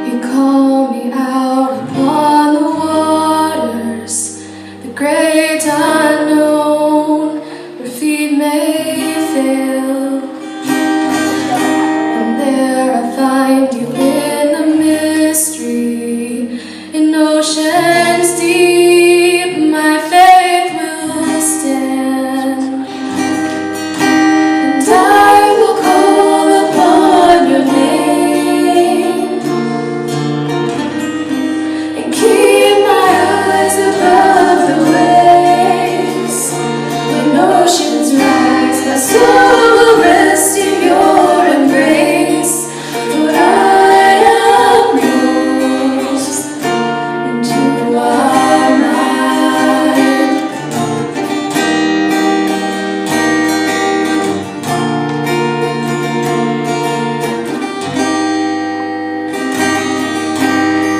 You call me out upon the waters, the great unknown, where feet may fail. And there I find you in the mystery, in oceans deep, my faith will stand. And I will call upon your name, and keep my eyes above the waves. When oceans rise, my soul will rest in your embrace. For I am yours, and you are mine.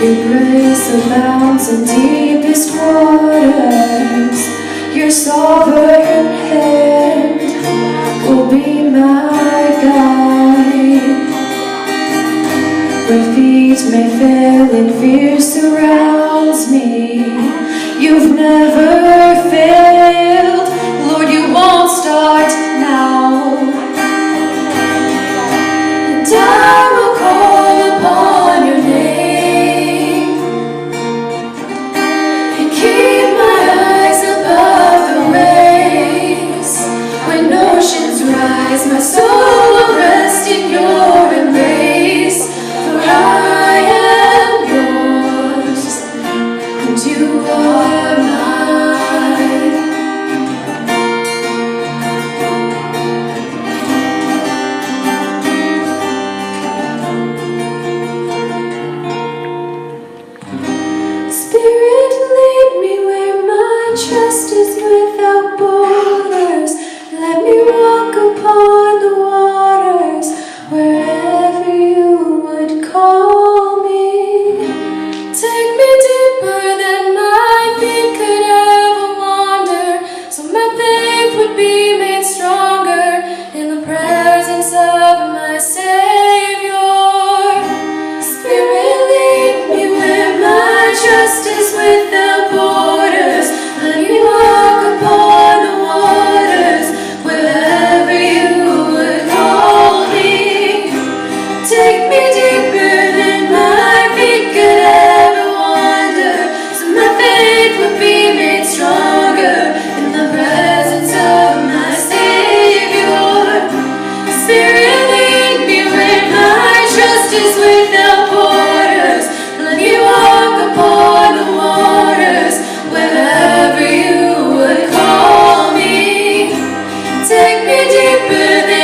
Your grace abounds in deepest waters. Your sovereign hand will be my guide. Where feet may fail and fear surrounds me, you've never failed. Lord, you won't start now. And I will call upon your name, and keep my eyes above the waves. When oceans rise, my soul will rest in your embrace. For I am yours, and you are mine. Spirit, lead me where my trust is without borders. Let me walk upon the waters, wherever you would call me. Take me deeper than my feet could ever wander, so my faith would be made stronger in the presence of my Savior. Spirit, lead me where my trust is without borders. Let me walk upon the waters, wherever you would call me. Take me deeper than my feet could ever wander, so my faith would be made stronger in the presence of my Savior. Spirit, lead me where my trust is without borders. Let me walk upon the waters, wherever you would call me. Take me deeper than